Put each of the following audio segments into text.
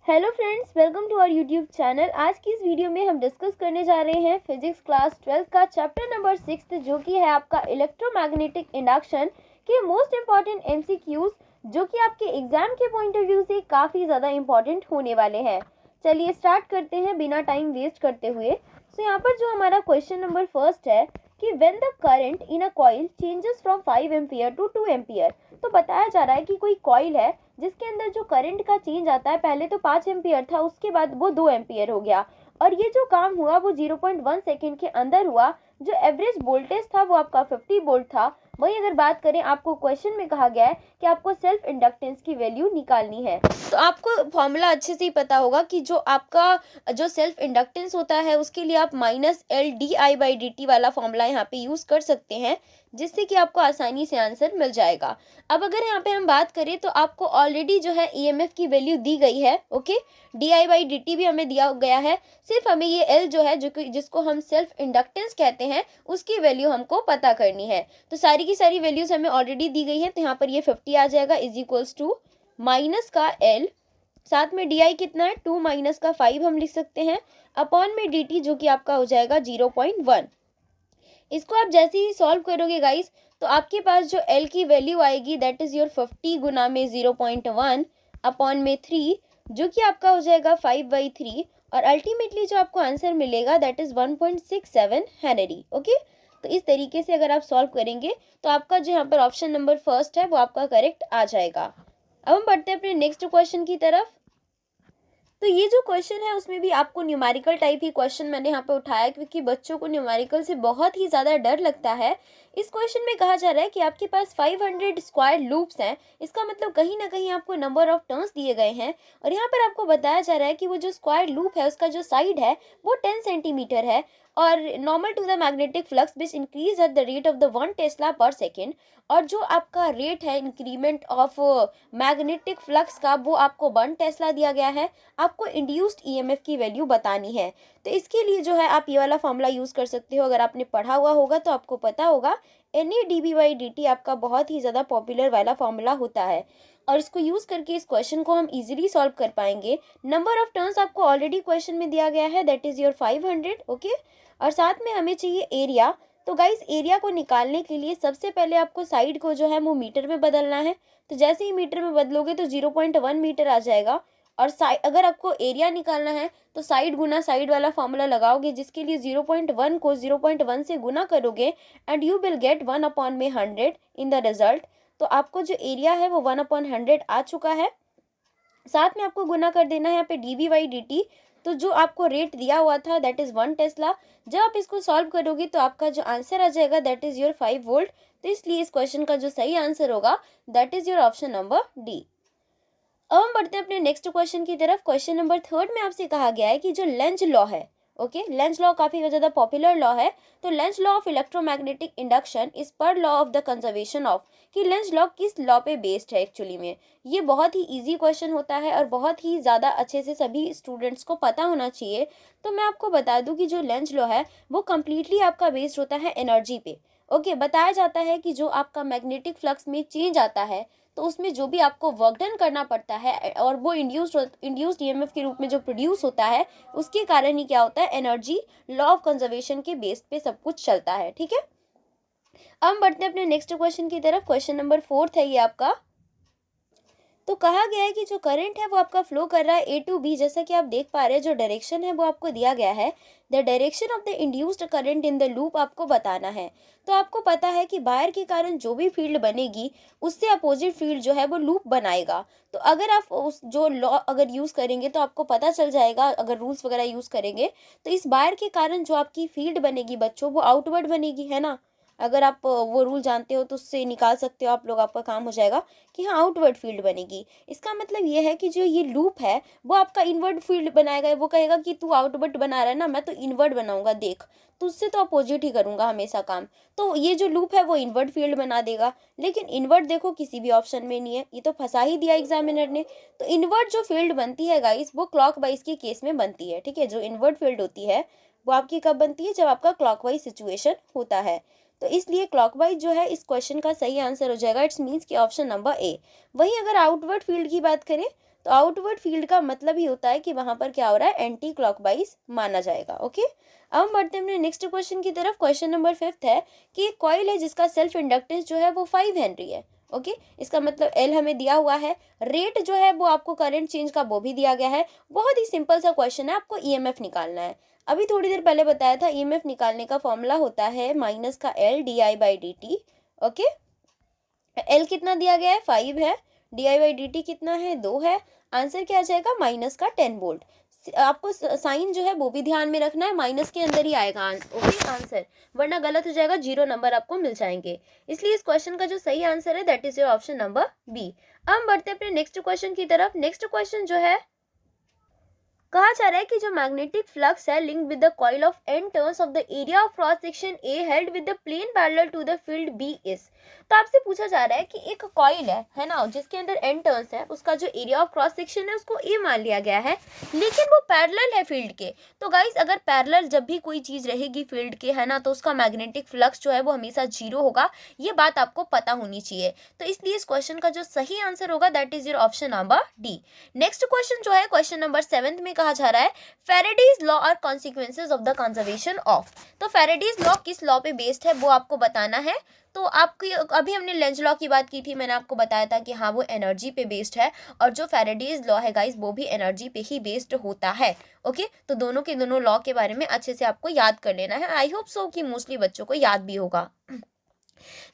Hello friends, welcome to our YouTube channel. आज की इस वीडियो में हम डिस्कस करने जा रहे हैं फिजिक्स क्लास 12 का चैप्टर नंबर 6 जो कि है आपका इलेक्ट्रोमैग्नेटिक इंडक्शन के मोस्ट इम्पॉर्टेंट एमसीक्यूज जो कि आपके एग्जाम के पॉइंट ऑफ व्यू से काफ़ी ज़्यादा इंपॉर्टेंट होने वाले हैं। चलिए स्टार्ट करते हैं बिना टाइम वेस्ट करते हुए। तो यहाँ पर जो हमारा क्वेश्चन नंबर फर्स्ट है कि when the current in a coil changes from 5 ampere to 2 ampere. तो बताया जा रहा है कि कोई कॉइल है जिसके अंदर जो करंट का चेंज आता है, पहले तो 5 एम्पियर था, उसके बाद वो 2 एम्पियर हो गया और ये जो काम हुआ वो 0.1 सेकेंड के अंदर हुआ। जो एवरेज वोल्टेज था वो आपका 50 वोल्ट था। वही अगर बात करें, आपको क्वेश्चन में कहा गया है कि आपको सेल्फ इंडक्टेंस की वैल्यू निकालनी है। तो आपको फॉर्मूला अच्छे से ही पता होगा कि जो आपका जो सेल्फ इंडक्टेंस होता है उसके लिए आप -LdI/dt वाला फॉर्मूला यहाँ पे यूज़ कर सकते हैं, जिससे कि आपको आसानी से आंसर मिल जाएगा। अब अगर यहाँ पे हम बात करें तो आपको ऑलरेडी जो है ईएमएफ की वैल्यू दी गई है। ओके, DI/dt भी हमें दिया गया है, सिर्फ हमें ये L जो है जिसको हम सेल्फ इंडक्टेंस कहते हैं उसकी वैल्यू हमको पता करनी है। तो सारी की सारी वैल्यूज हमें ऑलरेडी दी गई है, तो यहाँ पर ये 50 आ जाएगा इज इक्वल्स टू माइनस का L, साथ में DI कितना है 2 माइनस का 5 हम लिख सकते हैं, अपॉन में DT जो कि आपका हो जाएगा 0.1। इसको आप जैसे ही सॉल्व करोगे गाइस तो आपके पास जो L की वैल्यू आएगी दैट इज़ योर 50 गुना में 0.1 अपॉन में 3 जो कि आपका हो जाएगा 5/3 और अल्टीमेटली जो आपको आंसर मिलेगा दैट इज़ 1.67 हेनरी। ओके, तो इस तरीके से अगर आप सॉल्व करेंगे तो आपका जो यहाँ पर ऑप्शन नंबर फर्स्ट है वो आपका करेक्ट आ जाएगा। अब हम बढ़ते हैं अपने नेक्स्ट क्वेश्चन की तरफ। तो ये जो क्वेश्चन है उसमें भी आपको न्यूमेरिकल टाइप ही क्वेश्चन मैंने यहाँ पे उठाया, क्योंकि बच्चों को न्यूमेरिकल से बहुत ही ज़्यादा डर लगता है। इस क्वेश्चन में कहा जा रहा है कि आपके पास 500 स्क्वायर लूप्स हैं। इसका मतलब कहीं ना कहीं आपको नंबर ऑफ टर्न्स दिए गए हैं और यहाँ पर आपको बताया जा रहा है कि वो जो स्क्वायर लूप है उसका जो साइड है वो 10 सेंटीमीटर है और normal to the magnetic flux which increase at the rate of the 1 tesla per second. और जो आपका रेट है इंक्रीमेंट ऑफ मैग्नेटिक फ्लक्स का वो आपको 1 टेस्ला दिया गया है। आपको इंड्यूस्ड ईएमएफ की वैल्यू बतानी है, तो इसके लिए जो है आप ये वाला फॉर्मूला यूज़ कर सकते हो। अगर आपने पढ़ा हुआ होगा तो आपको पता होगा NAdB/dt आपका बहुत ही ज़्यादा पॉपुलर वाला फॉर्मूला होता है और इसको यूज़ करके इस क्वेश्चन को हम इजीली सॉल्व कर पाएंगे। नंबर ऑफ टर्न्स आपको ऑलरेडी क्वेश्चन में दिया गया है दैट इज़ योर 500। ओके, और साथ में हमें चाहिए एरिया। तो गाइस एरिया को निकालने के लिए सबसे पहले आपको साइड को जो है वो मीटर में बदलना है। तो जैसे ही मीटर में बदलोगे तो 0.1 मीटर आ जाएगा। और साइड अगर आपको एरिया निकालना है तो साइड गुना साइड वाला फॉर्मूला लगाओगे, जिसके लिए 0.1 को 0.1 से गुना करोगे and you will get 1/100 in the result. तो आपको जो एरिया है वो 1/100 आ चुका है। साथ में आपको गुना कर देना है यहाँ पे dB/dt। तो जो आपको रेट दिया हुआ था दैट इज़ 1 टेस्ला। जब आप इसको सॉल्व करोगे तो आपका जो आंसर आ जाएगा दैट इज़ योर 5 वोल्ट। तो इसलिए इस क्वेश्चन का जो सही आंसर होगा that is your option number D. अब हम बढ़ते हैं अपने नेक्स्ट क्वेश्चन की तरफ। क्वेश्चन नंबर 3 में आपसे कहा गया है कि जो लेंज लॉ है, ओके, लेंज लॉ काफ़ी ज़्यादा पॉपुलर लॉ है। तो Lenz law of electromagnetic induction is per law of the conservation of, कि लेंज लॉ किस लॉ पे बेस्ड है एक्चुअली में। ये बहुत ही इजी क्वेश्चन होता है और बहुत ही ज़्यादा अच्छे से सभी स्टूडेंट्स को पता होना चाहिए। तो मैं आपको बता दूं कि जो लेंज लॉ है वो कम्प्लीटली आपका बेस्ड होता है एनर्जी पे। ओके, बताया जाता है कि जो आपका मैग्नेटिक फ्लक्स में चेंज आता है तो उसमें जो भी आपको वर्क डन करना पड़ता है और वो इंड्यूस्ड ईएमएफ के रूप में जो प्रोड्यूस होता है उसके कारण ही क्या होता है, एनर्जी लॉ ऑफ कंजर्वेशन के बेस पे सब कुछ चलता है। ठीक है, अब हम बढ़ते हैं अपने नेक्स्ट क्वेश्चन की तरफ। क्वेश्चन नंबर 4 है ये आपका। तो कहा गया है कि जो करंट है वो आपका फ्लो कर रहा है A to B। जैसा कि आप देख पा रहे हैं जो डायरेक्शन है वो आपको दिया गया है, the direction of the induced current in the loop आपको बताना है। तो आपको पता है कि वायर के कारण जो भी फील्ड बनेगी उससे अपोजिट फील्ड जो है वो लूप बनाएगा। तो अगर आप उस जो लॉ अगर यूज़ करेंगे तो आपको पता चल जाएगा, अगर रूल्स वगैरह यूज़ करेंगे तो इस वायर के कारण जो आपकी फील्ड बनेगी बच्चों वो आउटवर्ड बनेगी, है ना। अगर आप वो रूल जानते हो तो उससे निकाल सकते हो आप लोग, आपका काम हो जाएगा कि हाँ आउटवर्ड फील्ड बनेगी। इसका मतलब ये है कि जो ये लूप है वो आपका इनवर्ड फील्ड बनाएगा। वो कहेगा कि तू आउटवर्ड बना रहा है ना, मैं तो इनवर्ड बनाऊंगा, देख तो उससे तो अपोजिट ही करूंगा हमेशा काम। तो ये जो लूप है वो इनवर्ड फील्ड बना देगा, लेकिन इनवर्ड देखो किसी भी ऑप्शन में नहीं है, ये तो फंसा ही दिया एग्जामिनर ने। तो इनवर्ड जो फील्ड बनती है गाइस वो क्लॉकवाइज के केस में बनती है। ठीक है, जो इनवर्ड फील्ड होती है वो आपकी कब बनती है, जब आपका क्लॉकवाइज सिचुएशन होता है। तो इसलिए क्लॉकवाइज जो है इस क्वेश्चन का सही आंसर हो जाएगा। इट्स मीन्स कि ऑप्शन नंबर ए। वहीं अगर आउटवर्ड फील्ड की बात करें तो आउटवर्ड फील्ड का मतलब ही होता है कि वहां पर क्या हो रहा है, एंटी क्लॉकवाइज माना जाएगा। ओके, अब हम बढ़ते हैं अपने नेक्स्ट क्वेश्चन की तरफ। क्वेश्चन नंबर 5 है कि एक कॉइल है जिसका सेल्फ इंडक्टेंस जो है वो 5 हेनरी है। ओके, इसका मतलब एल हमें दिया हुआ है, रेट जो है वो आपको करंट चेंज का वो भी दिया गया है। बहुत ही सिंपल सा क्वेश्चन है, आपको ईएमएफ निकालना है। अभी थोड़ी देर पहले बताया था ईएमएफ निकालने का फॉर्मूला होता है माइनस का L D I by D T. Okay, L कितना दिया गया है, 5 है, D I by D T कितना है, 2 है। आंसर क्या आ जाएगा, माइनस का 10 वोल्ट। आपको साइन जो है वो भी ध्यान में रखना है, माइनस के अंदर ही आएगा ओके आंसर, वरना गलत हो जाएगा, 0 नंबर आपको मिल जाएंगे। इसलिए इस क्वेश्चन का जो सही आंसर है that is your option number B. अब हम बढ़ते हैं अपने नेक्स्ट क्वेश्चन की तरफ। नेक्स्ट क्वेश्चन जो है, कहा जा रहा है कि जो मैग्नेटिक फ्लक्स है link with the coil of N turns of the area of cross section A held with the plane parallel to the field B is. तो आपसे पूछा जा रहा है कि एक कॉइल है ना, जिसके अंदर एन टर्न्स है, उसका जो एरिया ऑफ क्रॉस सेक्शन है उसको ए मान लिया गया है, लेकिन वो पैरेलल है फील्ड के। तो गाइस अगर पैरेलल जब भी कोई चीज रहेगी फील्ड के, है ना, तो उसका मैग्नेटिक फ्लक्स जो है वो हमेशा 0 होगा, ये बात आपको पता होनी चाहिए। तो इसलिए इस क्वेश्चन का जो सही आंसर होगा that is your option number D. Next question जो है, क्वेश्चन नंबर 7 में कहा जा रहा है फैराडेज लॉ और consequences of the conservation of. तो फैराडेज लॉ किस लॉ पे बेस्ड है वो आपको बताना है। तो आपकी अभी हमने लेंज लॉ की बात की थी, मैंने आपको बताया था कि हाँ वो एनर्जी पे बेस्ड है, और जो फैराडेज लॉ है गाइस वो भी एनर्जी पे ही बेस्ड होता है। ओके, तो दोनों के दोनों लॉ के बारे में अच्छे से आपको याद कर लेना है। आई होप सो कि मोस्टली बच्चों को याद भी होगा।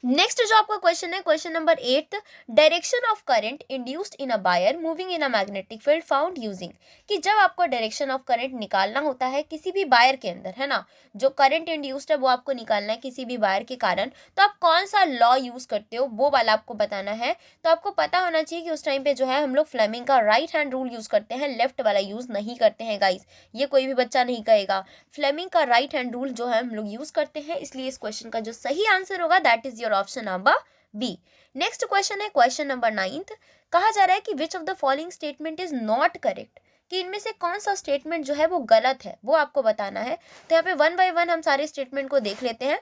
नेक्स्ट जो आपका क्वेश्चन है, question number 8, direction of current induced in a wire moving in a magnetic field found using. कि जब आपको डायरेक्शन ऑफ करंट निकालना होता है किसी भी वायर के अंदर, है ना, जो करंट इंड्यूस्ड है वो आपको निकालना है किसी भी वायर के कारण, तो आप कौन सा लॉ यूज करते हो वो वाला आपको बताना है। तो आपको पता होना चाहिए कि उस टाइम पे जो है हम लोग फ्लेमिंग का राइट हैंड रूल यूज करते हैं, लेफ्ट वाला यूज नहीं करते हैं गाइस, ये कोई भी बच्चा नहीं कहेगा। फ्लेमिंग का राइट हैंड रूल जो है हम लोग यूज करते हैं, इसलिए इस क्वेश्चन का जो सही आंसर होगा that is your option number B. Next question है क्वेश्चन नंबर 9, कहा जा रहा है कि which of the following statement is not correct. कि इनमें से कौन सा स्टेटमेंट जो है वो गलत है वो आपको बताना है। तो यहाँ पे 1 बाय 1 हम सारे स्टेटमेंट को देख लेते हैं।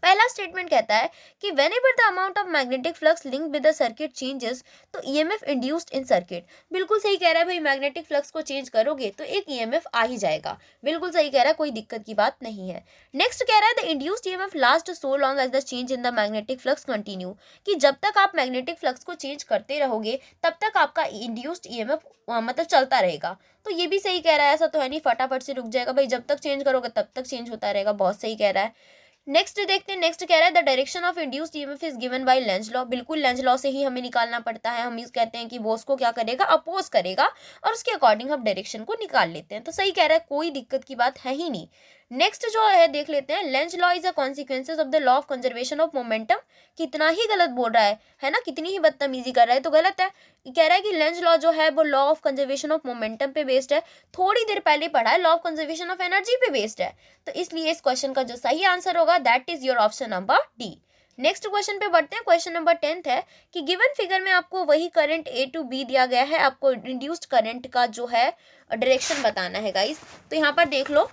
पहला स्टेटमेंट कहता है कि whenever the amount of magnetic flux linked with the circuit changes तो EMF induced in circuit। बिल्कुल सही कह रहा है भाई, मैग्नेटिक फ्लक्स को चेंज करोगे तो एक EMF आ ही जाएगा, बिल्कुल सही कह रहा है, कोई दिक्कत की बात नहीं है। नेक्स्ट कह रहा है the induced EMF last so long as the change in the magnetic flux continue. कि जब तक आप मैग्नेटिक फ्लक्स को चेंज करते रहोगे तब तक आपका इंड्यूस्ड EMF मतलब चलता रहेगा। तो ये भी सही कह रहा है, ऐसा तो है नहीं फटाफट से रुक जाएगा भाई, जब तक चेंज करोगे तब तक चेंज होता रहेगा, बहुत सही कह रहा है। नेक्स्ट देखते हैं, नेक्स्ट कह रहा है the direction of induced EMF is given by Lenz law. बिल्कुल लेंज लॉ से ही हमें निकालना पड़ता है, हम इस कहते हैं कि वो उसको क्या करेगा, अपोज करेगा, और उसके अकॉर्डिंग हम डायरेक्शन को निकाल लेते हैं। तो सही कह रहा है, कोई दिक्कत की बात है ही नहीं। नेक्स्ट जो है देख लेते हैं, Lenz law is a consequences of the law of conservation of momentum. कितना ही गलत बोल रहा है ना, कितनी ही बदतमीजी कर रहा है, तो गलत है। कह रहा है कि लेंज लॉ जो है वो law of conservation of momentum पे बेस्ड है, थोड़ी देर पहले पढ़ा है law of conservation of energy पे बेस्ड है। तो इसलिए इस क्वेश्चन का जो सही आंसर होगा that is your option number D. Next question पे बढ़ते हैं। क्वेश्चन नंबर 10 है कि गिवन फिगर में आपको वही करंट ए टू बी दिया गया है, आपको इंड्यूस्ड करंट का जो है डायरेक्शन बताना है गाइस। तो यहाँ पर देख लो,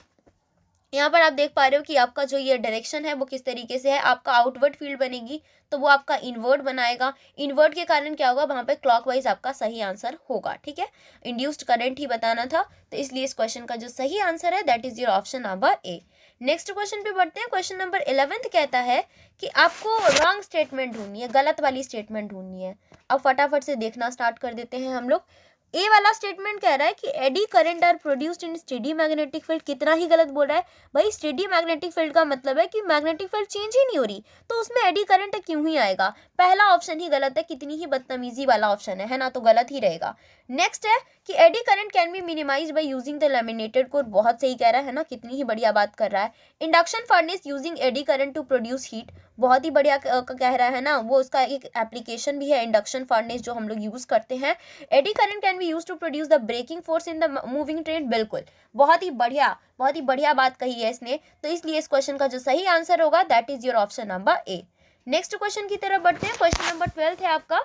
यहाँ पर आप देख पा रहे हो कि आपका जो ये डायरेक्शन है वो किस तरीके से है। आपका आउटवर्ड फील्ड बनेगी तो वो आपका इनवर्ड बनाएगा, इनवर्ड के कारण क्या होगा, वहाँ पे क्लॉकवाइज आपका सही आंसर होगा। ठीक है, इंड्यूस्ड करंट ही बताना था, तो इसलिए इस क्वेश्चन का जो सही आंसर है that is your option number A. Next question पे बढ़ते हैं। क्वेश्चन नंबर 11 कहता है कि आपको रॉन्ग स्टेटमेंट ढूंढनी है, गलत वाली स्टेटमेंट ढूंढनी है। अब फटाफट से देखना स्टार्ट कर देते हैं हम लोग। ए वाला स्टेटमेंट कह रहा है कि eddy current are produced in steady magnetic field. कितना ही गलत बोल रहा है भाई, स्टेडी मैग्नेटिक फील्ड का मतलब है कि मैग्नेटिक फील्ड चेंज ही नहीं हो रही, तो उसमें एडी करंट क्यों ही आएगा। पहला ऑप्शन ही गलत है, कितनी ही बदतमीजी वाला ऑप्शन है ना, तो गलत ही रहेगा। नेक्स्ट है कि eddy current can be minimise by using the laminated core. बहुत सही कह रहा है ना, कितनी ही बढ़िया बात कर रहा है। Induction furnace using eddy current to produce heat, बहुत ही बढ़िया कह रहा है ना, वो उसका एक एप्लीकेशन भी है इंडक्शन फर्नेस जो हम लोग यूज करते हैं। Eddy current can be use to produce the braking force in the moving train. बिल्कुल बहुत ही बढ़िया बात कही है इसने, तो इसलिए इस क्वेश्चन का जो सही आंसर होगा that is your option number A. Next question की तरफ बढ़ते हैं। क्वेश्चन नंबर 12 है आपका,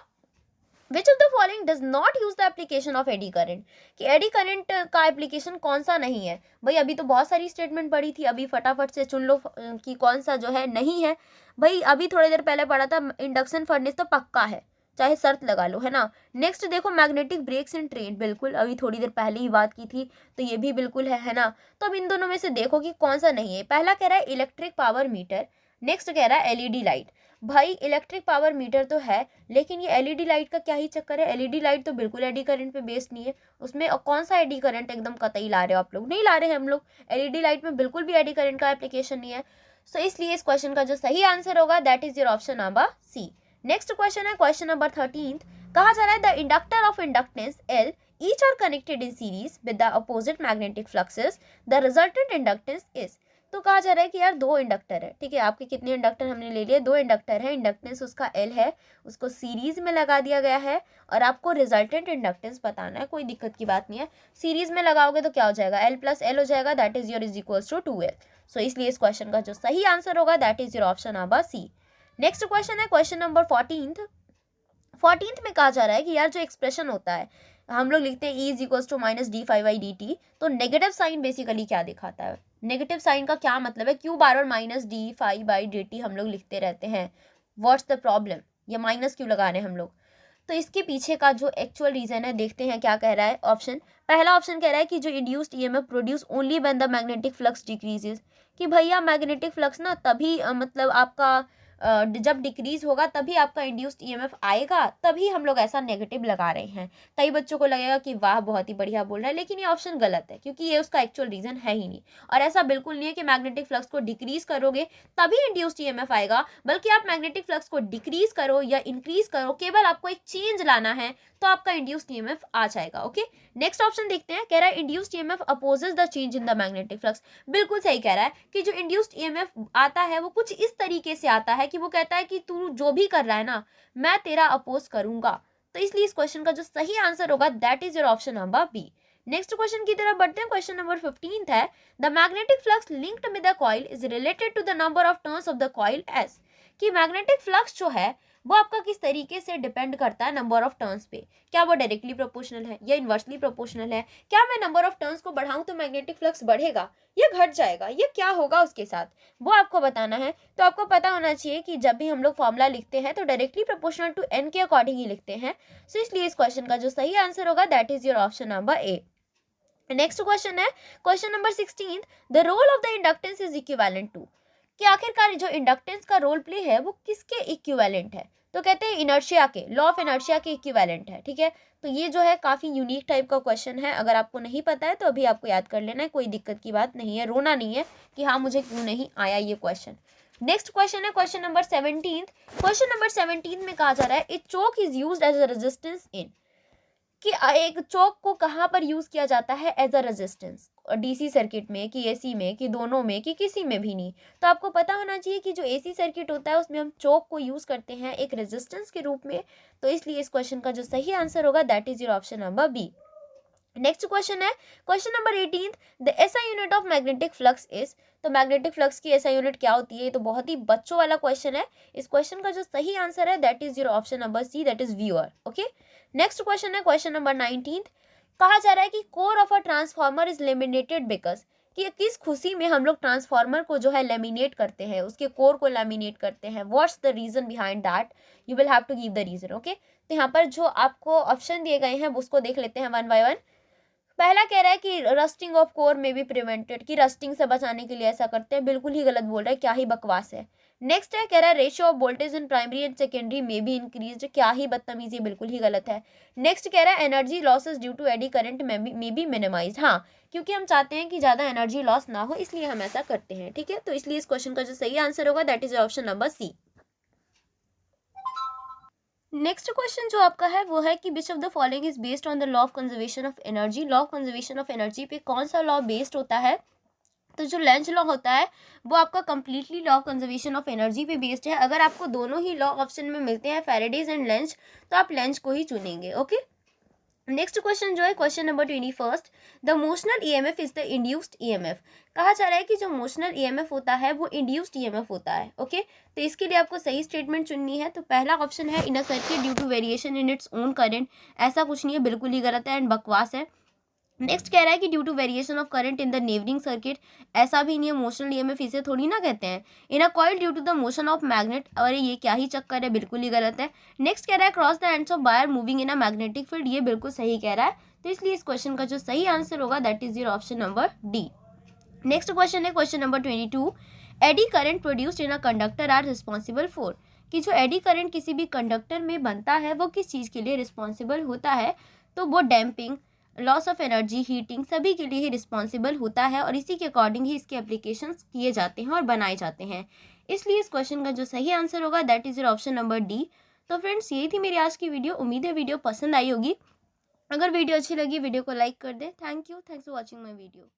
विच of the following does not use the application of eddy current. कि एडी करंट का एप्लीकेशन कौन सा नहीं है भाई। अभी तो बहुत सारी स्टेटमेंट पढ़ी थी, अभी फटाफट से चुन लो कि कौन सा जो है नहीं है। भाई अभी थोड़ी देर पहले पढ़ा था इंडक्शन फर्नेस तो पक्का है, चाहे शर्त लगा लो, है ना। नेक्स्ट देखो मैग्नेटिक ब्रेक्स इन ट्रेन, बिल्कुल अभी थोड़ी देर पहले ही बात की थी, तो ये भी बिल्कुल है ना। तो अब इन दोनों में से देखो कि कौन सा नहीं है। पहला कह रहा है इलेक्ट्रिक पावर मीटर, नेक्स्ट कह रहा है एलईडी लाइट। भाई इलेक्ट्रिक पावर मीटर तो है, लेकिन ये एलईडी लाइट का क्या ही चक्कर है। एलईडी लाइट तो बिल्कुल एडी करंट पे बेस्ड नहीं है, उसमें कौन सा एडी करंट एकदम कतई ला रहे हो आप लोग, नहीं ला रहे हैं हम लोग। एलईडी लाइट में बिल्कुल भी एडी करंट का एप्लीकेशन नहीं है। सो इसलिए इस क्वेश्चन का जो सही आंसर होगा that is your option number C. Next question है क्वेश्चन नंबर 13। कहा जा रहा है the inductor of inductance L each are connected in series with the opposite magnetic fluxes, the resultant inductance is। तो कहा जा रहा है कि यार दो इंडक्टर है, ठीक है, आपके कितने इंडक्टर हमने ले लिए, दो इंडक्टर है, इंडक्टेंस उसका एल है, उसको सीरीज में लगा दिया गया है और आपको रिजल्टेंट इंडक्टेंस बताना है। कोई दिक्कत की बात नहीं है, सीरीज में लगाओगे तो क्या हो जाएगा, एल प्लस एल हो जाएगा, that is your is equals to 2l। So इसलिए इस क्वेश्चन का जो सही आंसर होगा that is your option number C. Next question है क्वेश्चन नंबर 14th में कहा जा रहा है कि यार जो एक्सप्रेशन होता है हम लोग लिखते हैं E is equals to minus d5/dt, तो नेगेटिव साइन बेसिकली क्या दिखाता है, नेगेटिव साइन का क्या मतलब है, क्यू बार और माइनस d5/dt हम लोग लिखते रहते हैं, व्हाट्स द प्रॉब्लम, ये माइनस क्यों लगा रहे हैं हम लोग। तो इसके पीछे का जो एक्चुअल रीजन है देखते हैं क्या कह रहा है। ऑप्शन पहला ऑप्शन कह रहा है कि जो induced EMF produce only when the magnetic flux decreases, कि भैया मैग्नेटिक फ्लक्स ना तभी मतलब आपका जब डिक्रीज होगा तभी आपका इंड्यूस्ड ईएमएफ आएगा, तभी हम लोग ऐसा नेगेटिव लगा रहे हैं। कई बच्चों को लगेगा कि वाह बहुत ही बढ़िया बोल रहा है, लेकिन ये ऑप्शन गलत है क्योंकि ये उसका एक्चुअल रीजन है ही नहीं। और ऐसा बिल्कुल नहीं है कि मैग्नेटिक फ्लक्स को डिक्रीज करोगे तभी इंड्यूस्ड ईएमएफ आएगा, बल्कि आप मैग्नेटिक फ्लक्स को डिक्रीज करो या इंक्रीज करो, केवल आपको एक चेंज लाना है तो आपका इंड्यूस्ड ईएमएफ आ जाएगा। ओके, नेक्स्ट ऑप्शन देखते हैं, कह रहा है induced EMF opposes the change in the magnetic flux. बिल्कुल सही कह रहा है कि जो इंड्यूस्ड ईएमएफ आता है वो कुछ इस तरीके से आता है कि वो कहता है कि तू जो भी कर रहा है ना मैं तेरा अपोज करूंगा। तो इसलिए इस क्वेश्चन का जो सही आंसर होगा that is your option number B. Next question की तरफ बढ़ते हैं। क्वेश्चन नंबर 15 है the magnetic flux linked with the coil is related to the number of turns of the coil S, कि मैग्नेटिक फ्लक्स जो है वो आपका किस तरीके से डिपेंड करता है नंबर ऑफ टर्न्स पे। क्या वो डायरेक्टली प्रोपोर्शनल है या इनवर्सली प्रोपोर्शनल है, क्या मैं नंबर ऑफ टर्न्स को बढ़ाऊं तो मैग्नेटिक फ्लक्स बढ़ेगा या घट जाएगा, ये क्या होगा उसके साथ, वो आपको बताना है। तो आपको पता होना चाहिए कि जब भी हम लोग फॉर्मूला लिखते हैं तो डायरेक्टली प्रोपोर्शनल टू एन के अकॉर्डिंग ही लिखते हैं। सो इसलिए इस क्वेश्चन का जो सही आंसर होगा that is your option number A. Next question है question number 16, the role of the inductance is equivalent to, कि आखिरकार जो इंडक्टेंस का रोल प्ले है वो किसके इक्विवेलेंट है। तो कहते हैं इनर्शिया के, लॉ ऑफ इनर्शिया के इक्विवेलेंट है, ठीक है। तो ये जो है काफ़ी यूनिक टाइप का क्वेश्चन है, अगर आपको नहीं पता है तो अभी आपको याद कर लेना है, कोई दिक्कत की बात नहीं है, रोना नहीं है कि हाँ मुझे क्यों नहीं आया ये क्वेश्चन। नेक्स्ट क्वेश्चन है क्वेश्चन नंबर 17। क्वेश्चन नंबर 17 में कहा जा रहा है a choke is used as a resistance in, कि एक चौक को कहाँ पर यूज किया जाता है as a resistance, DC circuit में कि एसी में कि दोनों में कि किसी में भी नहीं। तो आपको पता होना चाहिए कि जो एसी सर्किट होता है उसमें हम चौक को यूज करते हैं एक रेजिस्टेंस के रूप में। तो इसलिए इस क्वेश्चन का जो सही आंसर होगा that is your option number B. Next question है question number 18, the SI unit of magnetic flux is. तो मैग्नेटिक फ्लक्स की एसआई यूनिट क्या होती है, ये तो बहुत ही बच्चों वाला क्वेश्चन है। इस क्वेश्चन का जो सही आंसर है that is your option number C, that is viewer. Okay, next question है क्वेश्चन नंबर 19, कहा जा रहा है कि core of a transformer is laminated because, कि किस खुशी में हम लोग ट्रांसफार्मर को जो है लेमिनेट करते हैं, उसके कोर को लेमिनेट करते हैं, what's the reason behind that, you will have to give the reason. Okay, तो यहाँ पर जो आपको ऑप्शन दिए गए हैं उसको देख लेते हैं वन बाय वन। पहला कह रहा है कि रस्टिंग ऑफ कोर में भी प्रिवेंटेड, कि रस्टिंग से बचाने के लिए ऐसा करते हैं, बिल्कुल ही गलत बोल रहा है, क्या ही बकवास है। नेक्स्ट है कह रहा है ratio of voltage in primary and secondary में भी इंक्रीज, क्या ही बदतमीजी, बिल्कुल ही गलत है। नेक्स्ट कह रहा है energy losses due to eddy current में भी मिनिमाइज, हाँ क्योंकि हम चाहते हैं कि ज़्यादा एनर्जी लॉस ना हो इसलिए हम ऐसा करते हैं, ठीक है। तो इसलिए इस क्वेश्चन का जो सही आंसर होगा that is option number C. Next question जो आपका है वो है कि which of the following is based on the law of conservation of energy. Law of conservation of energy पे कौन सा लॉ बेस्ड होता है, तो जो लेंज लॉ होता है वो आपका completely law of conservation of energy पे बेस्ड है। अगर आपको दोनों ही लॉ ऑप्शन में मिलते हैं फैराडेज एंड लेंज, तो आप लेंज को ही चुनेंगे। ओके, नेक्स्ट क्वेश्चन जो है question number 21, the motional EMF is the induced EMF. कहा जा रहा है कि जो मोशनल ईएमएफ होता है वो इंड्यूस्ड ईएमएफ होता है। ओके, तो इसके लिए आपको सही स्टेटमेंट चुननी है। तो पहला ऑप्शन है in a circuit due to variation in its own current, ऐसा कुछ नहीं है, बिल्कुल ही गलत है एंड बकवास है। नेक्स्ट कह रहा है कि due to variation of current in the neighbouring circuit, ऐसा भी नहीं है, मोशनल ईएमएफ इसे थोड़ी ना कहते हैं। In a coil due to the motion of magnet, अरे ये क्या ही चक्कर है, बिल्कुल ही गलत है। नेक्स्ट कह रहा है cross the ends of wire moving in a magnetic field, ये बिल्कुल सही कह रहा है। तो इसलिए इस क्वेश्चन का जो सही आंसर होगा that is your option number D. Next question है question number 22, eddy current produced in a conductor are responsible for, कि जो एडी करंट किसी भी कंडक्टर में बनता है वो किस चीज़ के लिए रिस्पॉन्सिबल होता है, तो वो damping, loss of energy, heating, सभी के लिए ही रिस्पॉन्सिबल होता है और इसी के अकॉर्डिंग ही इसके एप्लीकेशंस किए जाते हैं और बनाए जाते हैं। इसलिए इस क्वेश्चन का जो सही आंसर होगा that is your option number D. तो फ्रेंड्स यही थी मेरी आज की वीडियो, उम्मीद है वीडियो पसंद आई होगी। अगर वीडियो अच्छी लगी वीडियो को लाइक कर दें। Thank you, thanks for watching my video.